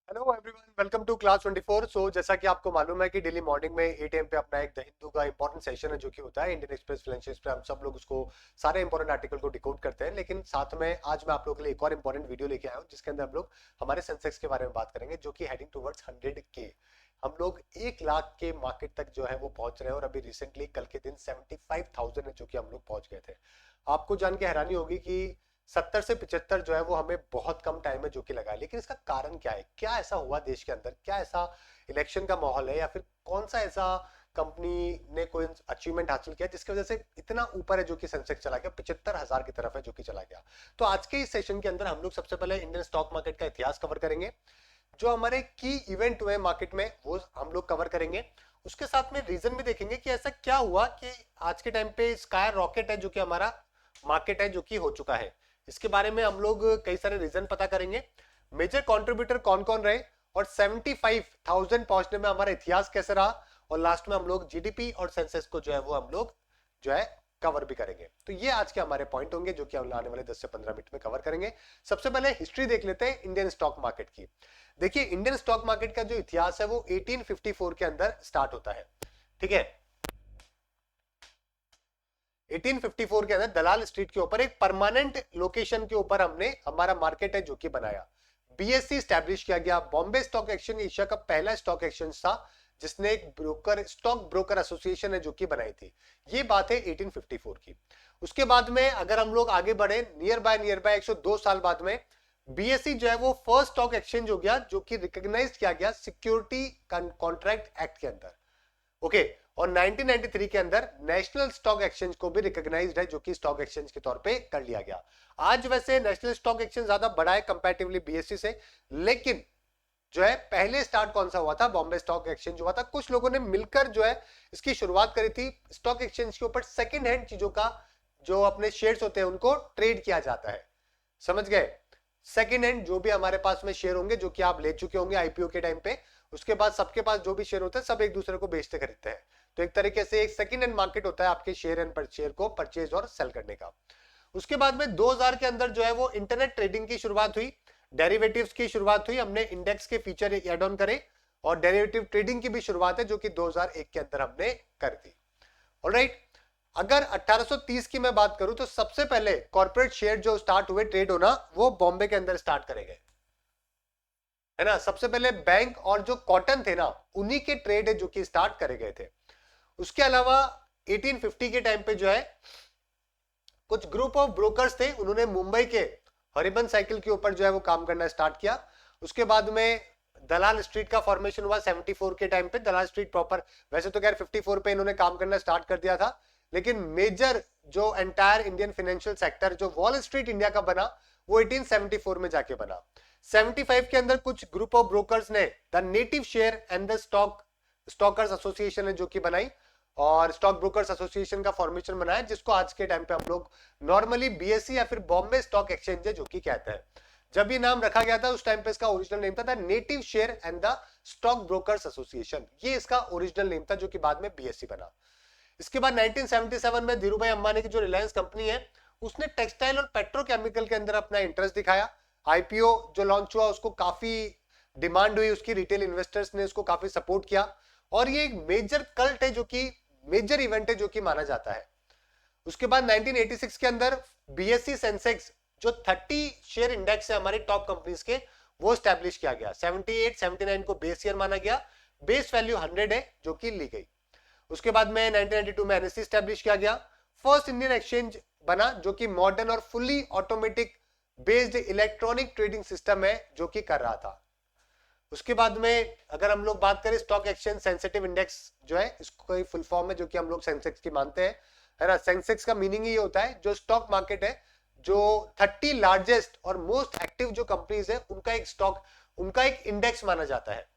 Hello everyone, welcome to class 24। जैसा कि आपको मालूम है कि डेली मॉर्निंग में 8 AM पे अपना एक द हिंदू का इंपॉर्टेंट सेशन है जो कि होता है इंडियन एक्सप्रेस फाइनेंशियल पे। हम सब लोग उसको सारे इंपॉर्टेंट आर्टिकल को डिकोड करते हैं, लेकिन साथ में आज मैं आप लोगों के लिए एक और इंपॉर्टेंट वीडियो लेके आया हूँ जिसके अंदर हम लोग हमारे सेंसेक्स के बारे में बात करेंगे जो कि हेडिंग टूवर्ड्स 100K। हम लोग 1 लाख के मार्केट तक जो है वो पहुंच रहे हैं और अभी रिसेंटली कल के दिन 75,000 है जो कि हम लोग पहुंच गए थे। आपको जान के हैरानी होगी कि 70 से 75 जो है वो हमें बहुत कम टाइम में जो कि लगा है, लेकिन इसका कारण क्या है? क्या ऐसा हुआ देश के अंदर? क्या ऐसा इलेक्शन का माहौल है या फिर कौन सा ऐसा कंपनी ने कोई अचीवमेंट हासिल किया जिसकी वजह से इतना ऊपर है जो कि सेंसेक्स चला गया 75,000 की तरफ है जो कि चला गया। तो आज के इस सेशन के अंदर हम लोग सबसे पहले इंडियन स्टॉक मार्केट का इतिहास कवर करेंगे, जो हमारे की इवेंट हुए मार्केट में वो हम लोग कवर करेंगे। उसके साथ में रीजन भी देखेंगे कि ऐसा क्या हुआ कि आज के टाइम पे स्काई रॉकेट है जो कि हमारा मार्केट है जो कि हो चुका है। इसके बारे में हम लोग कई सारे रीजन पता करेंगे, मेजर कंट्रीब्यूटर कौन कौन रहे और 75,000 पहुंचने में हमारा इतिहास कैसे रहा, और लास्ट में हम लोग जीडीपी और सेंसेस को जो है वो हम लोग जो है कवर भी करेंगे। तो ये आज के हमारे पॉइंट होंगे जो कि हम आने वाले 10 से 15 मिनट में कवर करेंगे। सबसे पहले हिस्ट्री देख लेते हैं इंडियन स्टॉक मार्केट की। देखिए, इंडियन स्टॉक मार्केट का जो इतिहास है वो 1854 के अंदर स्टार्ट होता है। ठीक है, 1854 के अंदर दलाल स्ट्रीट के ऊपर एक परमानेंट लोकेशन के ऊपर हमने हमारा मार्केट है जो कि बनाया। बीएससी स्टैब्लिश किया गया। बॉम्बे स्टॉक एक्सचेंज एशिया का पहला स्टॉक एक्सचेंज था जिसने एक ब्रोकर स्टॉक ब्रोकर एसोसिएशन है जो कि बनाई थी। ये बात है 1854 की। उसके बाद में अगर हम लोग आगे बढ़े नियर बाय 102 साल बाद में बीएससी जो है वो फर्स्ट स्टॉक एक्सचेंज हो गया जो कि रिकॉग्नाइज किया गया सिक्योरिटी कॉन्ट्रैक्ट एक्ट के अंदर। ओके, और 1993 के अंदर नेशनल स्टॉक एक्सचेंज को भी रिकॉग्नाइज्ड है जो कि स्टॉक एक्सचेंज के तौर पे कर लिया गया। आज वैसे नेशनल स्टॉक एक्सचेंज ज्यादा बड़ा है कंपैरेटिवली बीएससी से, लेकिन जो है पहले स्टार्ट कौन सा हुआ था? बॉम्बे स्टॉक एक्सचेंज हुआ था। कुछ लोगों ने मिलकर जो है इसकी शुरुआत करी थी। स्टॉक एक्सचेंज के ऊपर सेकंड हैंड चीजों का जो अपने शेयर्स होते हैं उनको ट्रेड किया जाता है। समझ गए? सेकंड हैंड जो भी हमारे पास में शेयर होंगे जो कि आप ले चुके होंगे आईपीओ के टाइम पे, उसके बाद सबके पास जो भी शेयर होते हैं सब एक दूसरे को बेचते खरीदते हैं। तो एक तरीके से एक सेकंड हैंड मार्केट होता है आपके शेयर एंड शेयर को परचेज और सेल करने का। उसके बाद में 2000 के अंदर जो है वो इंटरनेट ट्रेडिंग की शुरुआत हुई, डेरिवेटिव्स की शुरुआत हुई, हमने इंडेक्स के फीचर एड ऑन करे और डेरिवेटिव ट्रेडिंग की भी शुरुआत है जो कि 2001 के अंदर हमने कर दी। ऑलराइट, अगर 1830 की मैं बात करूं तो सबसे पहले कॉर्पोरेट शेयर जो स्टार्ट हुए ट्रेड होना वो बॉम्बे के अंदर स्टार्ट करे गए, है ना। सबसे पहले बैंक और जो कॉटन थे ना उन्हीं के ट्रेड है जो कि स्टार्ट करे गए थे। उसके अलावा 1850 के टाइम पे जो है कुछ ग्रुप ऑफ ब्रोकर्स थे, उन्होंने मुंबई के हरिबन साइकिल के ऊपर जो है वो काम करना स्टार्ट किया। उसके बाद में दलाल स्ट्रीट का फॉर्मेशन हुआ 74 के टाइम पे। दलाल स्ट्रीट प्रॉपर वैसे तो खैर 54 पे इन्होंने काम करना स्टार्ट कर दिया था, लेकिन मेजर जो एंटायर इंडियन फाइनेंशियल सेक्टर जो वॉल स्ट्रीट इंडिया का बना वो 1874 में जाके बना। 75 के अंदर कुछ ग्रुप ऑफ ब्रोकर्स ने the native share and the stalkers association है जो कि बनाई और स्टॉक ब्रोकर्स एसोसिएशन का फॉर्मेशन बनाया, जिसको आज के टाइम पे हम लोग नॉर्मली बीएससी या फिर बॉम्बे स्टॉक एक्सचेंज है जो कि कहते हैं। जब ये नाम रखा गया था उस टाइम पे इसका ओरिजिनल नेम था native share and the stock brokers association, ये इसका ओरिजिनल नेम था जो कि बाद में बीएससी बना। इसके बाद 1977 में धीरू भाई अंबानी की जो रिलायंस कंपनी है उसने टेक्सटाइल और पेट्रोकेमिकल के अंदर अपना इंटरेस्ट दिखाया। आईपीओ जो लॉन्च हुआ उसको काफी डिमांड हुई उसकी, रिटेल इन्वेस्टर्स ने उसको काफी सपोर्ट किया और ये एक मेजर कल्ट है जो कि मेजर इवेंट है जो कि माना जाता है। उसके बाद 1986 के अंदर बीएससी सेंसेक्स जो 30 शेयर इंडेक्स है हमारी टॉप कंपनीज के वो स्टैब्लिश किया गया। 78 79 को बेस ईयर माना गया, बेस वैल्यू 100 है जो कि ली गई। उसके बाद में 1992 में एनएससी स्टैब्लिश किया गया, फर्स्ट इंडियन एक्सचेंज बना जो कि मॉडर्न और fully automatic based electronic trading system है जो कि कर रहा था। उसके बाद में अगर हम लोग बात करें स्टॉक एक्सचेंज सेंसिटिव इंडेक्स जो है इसको फुल फॉर्म है जो कि हम लोग सेंसेक्स की मानते हैं, है ना। सेंसेक्स का मीनिंग ये होता है जो स्टॉक मार्केट है जो 30 लार्जेस्ट और मोस्ट एक्टिव जो कंपनीज है उनका एक स्टॉक उनका एक इंडेक्स माना जाता है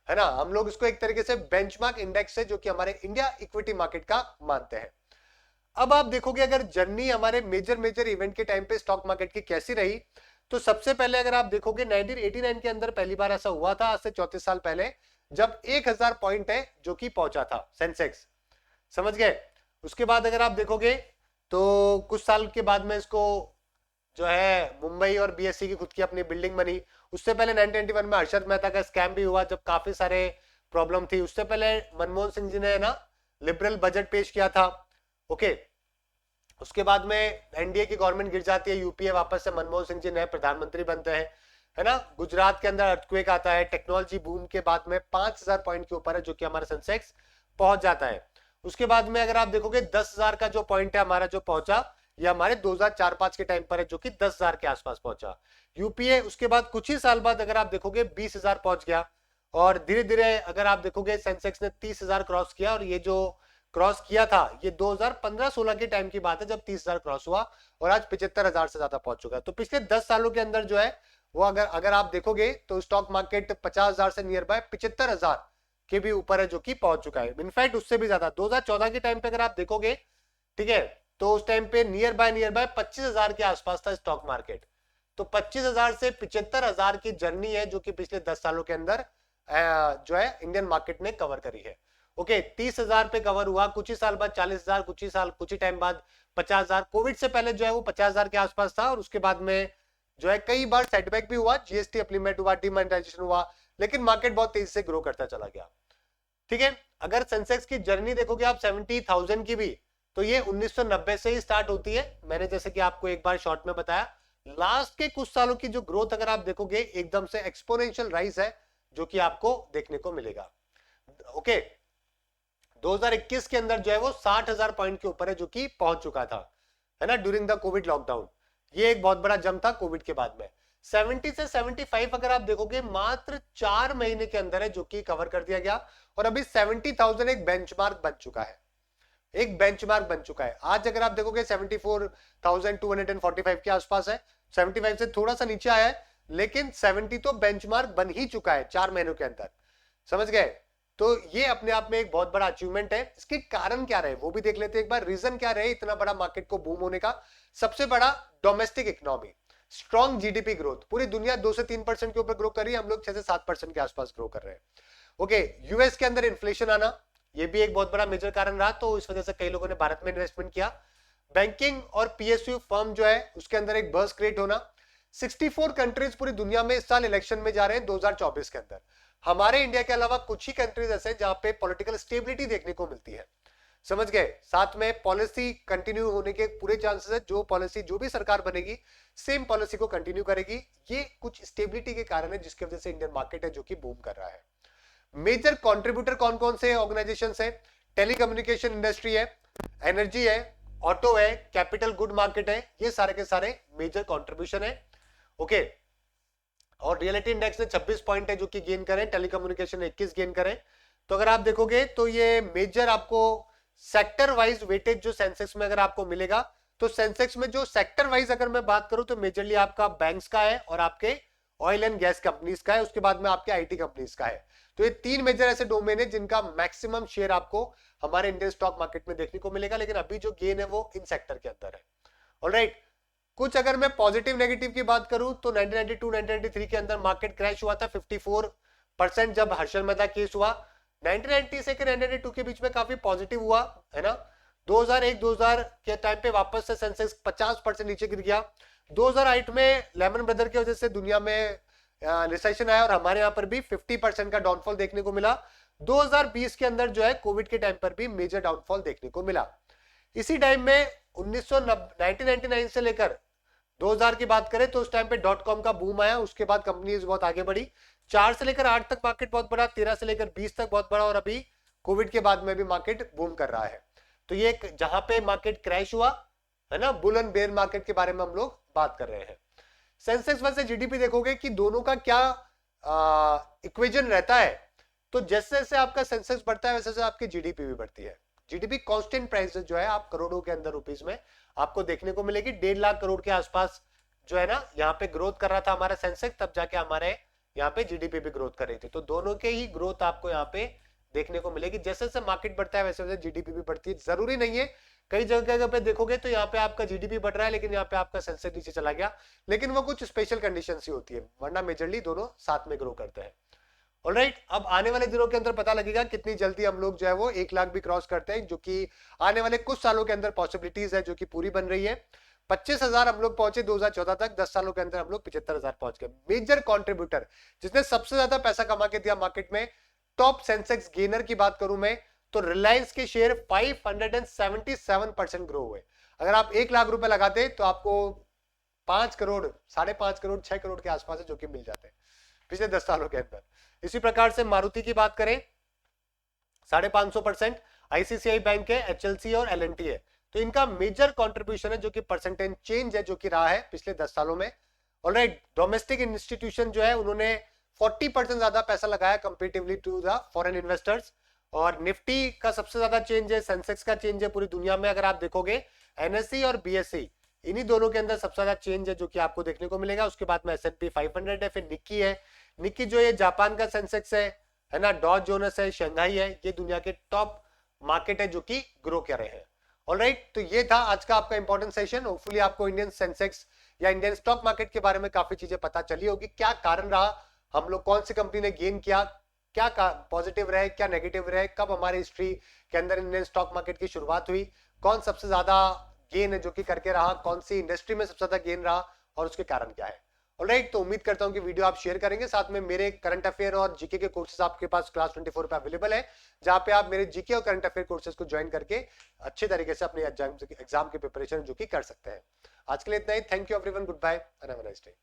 ना। हम लोग इसको एक तरीके से बेंचमार्क इंडेक्स है जो कि हमारे इंडिया इक्विटी मार्केट का मानते हैं। अब आप देखोगे अगर जर्नी हमारे मेजर मेजर इवेंट के टाइम पे स्टॉक मार्केट की कैसी रही, तो सबसे पहले अगर आप देखोगे 1989 के अंदर पहली बार ऐसा हुआ था आज से 34 साल पहले, जब 1000 पॉइंट है जो कि पहुंचा था सेंसेक्स। समझ गए? उसके बाद अगर आप देखोगे तो कुछ साल के बाद में इसको जो है मुंबई और बीएससी की खुद की अपनी बिल्डिंग बनी। उससे पहले 1991 में हर्षद मेहता का स्कैम भी हुआ, जब काफी सारे प्रॉब्लम थी। उससे पहले मनमोहन सिंह जी ने ना लिबरल बजट पेश किया था। ओके, उसके बाद में एनडीए की गवर्नमेंट गिर जाती है, यूपीए वापस से मनमोहन सिंह जी नए प्रधानमंत्री बनते हैं, है ना। गुजरात के अंदर अर्थक्वेक आता है, टेक्नोलॉजी बूम के बाद में 5000 पॉइंट के ऊपर है जो कि हमारा सेंसेक्स पहुंच जाता है। उसके बाद में अगर आप देखोगे 10,000 का जो पॉइंट है हमारा जो पहुंचा, ये हमारे 2004-5 के टाइम पर है जो कि 10,000 के आसपास पहुंचा यूपीए। उसके बाद कुछ ही साल बाद अगर आप देखोगे 20,000 पहुंच गया, और धीरे धीरे अगर आप देखोगे सेंसेक्स ने 30,000 क्रॉस किया, और ये जो क्रॉस किया था ये 2015-16 के टाइम की बात है जब 30,000 क्रॉस हुआ, और आज 75,000 से ज्यादा पहुंच चुका है। तो पिछले 10 सालों के अंदर जो है वो अगर अगर आप देखोगे तो स्टॉक मार्केट 50,000 से नियर बाय 75,000 के भी ऊपर है जो कि पहुंच चुका है। इनफैक्ट उससे भी ज्यादा 2014 के टाइम पे अगर आप देखोगे, ठीक है, तो उस टाइम पे नियर बाय 25,000 के आसपास था स्टॉक मार्केट। तो 25,000 से 75,000 की जर्नी है जो कि पिछले 10 सालों के अंदर जो है इंडियन मार्केट ने कवर करी है। ओके, 30,000 पे कवर हुआ, कुछ ही साल बाद 40,000, कुछ ही टाइम बाद 50,000। कोविड से पहले जो है वो 50,000 के आसपास था, और उसके बाद में जो है कई बार सेटबैक भी हुआ, जीएसटी इंप्लीमेंट हुआ, डिमोनेटाइजेशन हुआ, लेकिन मार्केट बहुत तेजी से ग्रो करता चला गया। ठीक है, अगर सेंसेक्स की जर्नी देखोगे आप 70,000 की भी, तो ये 1990 से ही स्टार्ट होती है। मैंने जैसे कि आपको एक बार शॉर्ट में बताया, लास्ट के कुछ सालों की जो ग्रोथ अगर आप देखोगे एकदम से एक्सपोनेंशियल राइज है जो कि आपको देखने को मिलेगा। ओके, 2021 के अंदर जो है वो 60,000 पॉइंट के ऊपर है जो कि पहुंच चुका था, है ना, ड्यूरिंग द कोविड लॉकडाउन। ये एक बहुत बड़ा जंप था कोविड के बाद में। 70 से 75 अगर आप देखोगे मात्र 4 महीने के अंदर है जो कि कवर कर दिया गया, और अभी 70,000 एक बेंचमार्क बन चुका है, एक बेंचमार्क बन चुका है। आज अगर आप देखोगे 74,245 के आसपास है, 75 से थोड़ा सा नीचे आया है, लेकिन 70 तो बेंचमार्क बन ही चुका है 4 महीनों के अंदर, समझ गए। तो ये अपने आप में एक बहुत बड़ा अचीवमेंट है। इसके कारण क्या रहे वो भी देख लेते हैं एक बार, रीजन क्या रहे इतना बड़ा मार्केट को बूम होने का। सबसे बड़ा domestic economy, strong GDP growth, पूरी दुनिया 2 से 3% के ऊपर ग्रो कर रही है, हम लोग 6 से 7% के आसपास ग्रो कर रहे हैं। ओके, यूएस के अंदर इन्फ्लेशन आना, ये भी एक बहुत बड़ा मेजर कारण रहा, तो इस वजह से कई लोगों ने भारत में इन्वेस्टमेंट किया। बैंकिंग और पीएसयू फर्म जो है उसके अंदर एक बर्स्ट क्रिएट होना। 64 कंट्रीज पूरी दुनिया में इस साल इलेक्शन में जा रहे हैं 2024 के अंदर। हमारे इंडिया के अलावा कुछ ही कंट्रीज ऐसे हैं जहां पे पॉलिटिकल स्टेबिलिटी देखने को मिलती है, समझ गए। साथ में पॉलिसी कंटिन्यू होने के पूरे चांसेस है, जो पॉलिसी जो भी सरकार बनेगी सेम पॉलिसी को कंटिन्यू करेगी। ये कुछ स्टेबिलिटी के कारण है जिसकी वजह से इंडियन मार्केट है जो कि बूम कर रहा है। मेजर कंट्रीब्यूटर कौन कौन से ऑर्गेनाइजेशन है? टेलीकम्युनिकेशन इंडस्ट्री है, एनर्जी है, ऑटो है, कैपिटल गुड मार्केट है, ये सारे के सारे मेजर कंट्रीब्यूशन है। ओके, और रियलिटी इंडेक्स ने 26 पॉइंट है जो कि गेन करें, टेलीकम्युनिकेशन ने 21 गेन करें। तो अगर आप देखोगे तो ये मेजर आपको सेक्टर वाइज वेटेज जो सेंसेक्स में अगर आपको मिलेगा, तो सेंसेक्स में जो सेक्टर वाइज अगर मैं बात करूं तो मेजरली आपका बैंक्स का है और आपके ऑयल एंड गैस कंपनीज का है, उसके बाद में आपके आईटी कंपनीज का है। तो ये 3 मेजर ऐसे डोमेन है जिनका मैक्सिमम शेयर आपको हमारे इंडियन स्टॉक मार्केट में देखने को मिलेगा, लेकिन अभी जो गेन है वो इन सेक्टर के अंदर है। ऑलराइट, कुछ अगर मैं पॉजिटिव नेगेटिव की बात करूं तो 1992-1993 के अंदर मार्केट क्रैश हुआ था 54% जब हर्षल मेहता केस हुआ। 1990 से 1992 के बीच में काफी पॉजिटिव हुआ, है ना। 2001-2000 के टाइम पे वापस से सेंसेक्स 50% नीचे गिर गया। 2008 में लेमन ब्रदर की वजह से दुनिया में रिसेशन आया और हमारे यहाँ पर भी 50% का डाउनफॉल देखने को मिला। 2020 के अंदर जो है कोविड के टाइम पर भी मेजर डाउनफॉल देखने को मिला। इसी टाइम में 1999 से लेकर 2000 की बात करें तो उस टाइम पे .com का बूम आया, उसके बाद कंपनीज बहुत आगे बढ़ी। 4 से लेकर 8 तक मार्केट बहुत बड़ा, 13 से लेकर 20 तक बहुत बड़ा, और अभी कोविड के बाद में भी मार्केट बूम कर रहा है। तो ये जहां पे मार्केट क्रैश हुआ, है ना, बुल एंड बेयर मार्केट के बारे में हम लोग बात कर रहे हैं। सेंसेक्स वर्सेस जीडीपी देखोगे कि दोनों का क्या इक्वेशन रहता है, तो जैसे जैसे आपका सेंसेक्स बढ़ता है वैसे वैसे आपकी जीडीपी भी बढ़ती है। जीडीपी कांस्टेंट प्राइस जो है आप करोड़ों के अंदर रुपीस में आपको देखने को मिलेगी। 1.5 लाख करोड़ के आसपास जो है ना यहाँ पे ग्रोथ कर रहा था हमारा सेंसेक्स, तब जाके हमारे यहाँ पे जीडीपी भी ग्रोथ कर रही थी। तो दोनों के ही ग्रोथ आपको यहाँ पे देखने को मिलेगी। जैसे जैसे मार्केट बढ़ता है वैसे वैसे जीडीपी भी बढ़ती है। जरूरी नहीं है, कई जगह पे देखोगे तो यहाँ पे आपका जीडीपी बढ़ रहा है लेकिन यहाँ पे आपका सेंसेक्स नीचे चला गया, लेकिन वो कुछ स्पेशल कंडीशन ही होती है, वरना मेजरली दोनों साथ में ग्रो करते हैं। ऑलराइट, अब आने वाले दिनों के अंदर पता लगेगा कितनी जल्दी हम लोग जो है वो 1 लाख भी क्रॉस करते हैं, जो कि आने वाले कुछ सालों के अंदर पॉसिबिलिटीज है जो कि पूरी बन रही है। 25,000 हम लोग पहुंचे 2014 तक, 10 सालों के अंदर हम लोग 75,000 पहुंच गए। मेजर कंट्रीब्यूटर जिसने सबसे ज्यादा पैसा कमा के दिया मार्केट में, टॉप सेंसेक्स गेनर की बात करूं मैं तो रिलायंस के शेयर 577% ग्रो हुए। अगर आप 1 लाख रुपए लगाते तो आपको 5 करोड़, 5.5 करोड़, 6 करोड़ के आसपास है जो कि मिल जाते हैं पिछले 10 सालों के अंदर। इसी प्रकार से मारुति की बात करें 550%, आईसीसीआई बैंक है, एचएलसी और एलएनटी है। तो इनका मेजर कंट्रीब्यूशन है जो कि परसेंटेज चेंज है जो कि रहा है पिछले 10 सालों में। ऑलराइट, डोमेस्टिक इंस्टीट्यूशन जो है उन्होंने 40% ज्यादा पैसा लगाया comparatively to the foreign investors. और निफ्टी का सबसे ज्यादा चेंज है, सेंसेक्स का चेंज है पूरी दुनिया में। अगर आप देखोगे एनएसई और बीएसई इन्हीं दोनों के अंदर सबसे ज्यादा चेंज है जो कि आपको देखने को मिलेगा। उसके बाद में एसएनपी 500 है, फिर निक्की है। निक्की जो है जापान का सेंसेक्स है ना, डॉ जोनस है, शंघाई है, ये दुनिया के टॉप मार्केट है जो कि ग्रो कर रहे हैं। ऑलराइट, तो ये था आज का आपका इंपॉर्टेंट सेशन। होपफुली आपको इंडियन सेंसेक्स या इंडियन स्टॉक मार्केट के बारे में काफी चीजें पता चली होगी, क्या कारण रहा, हम लोग कौन सी कंपनी ने गेन किया, क्या पॉजिटिव रहे, क्या नेगेटिव रहे, कब हमारी हिस्ट्री के अंदर इंडियन स्टॉक मार्केट की शुरुआत हुई, कौन सबसे ज्यादा गेन है जो कि करके रहा, कौन सी इंडस्ट्री में सबसे ज्यादा गेन रहा और उसके कारण क्या है। ऑलराइट, तो उम्मीद करता हूं कि वीडियो आप शेयर करेंगे। साथ में मेरे करंट अफेयर और जीके के कोर्सेज आपके पास क्लास 24 पे अवेलेबल है, जहां पे आप मेरे जीके और करंट अफेयर कोर्सेज को ज्वाइन करके अच्छे तरीके से अपने एग्जाम की प्रिपरेशन जो कि कर सकते हैं। आज के लिए इतना ही। Thank you everyone, goodbye and have a nice day.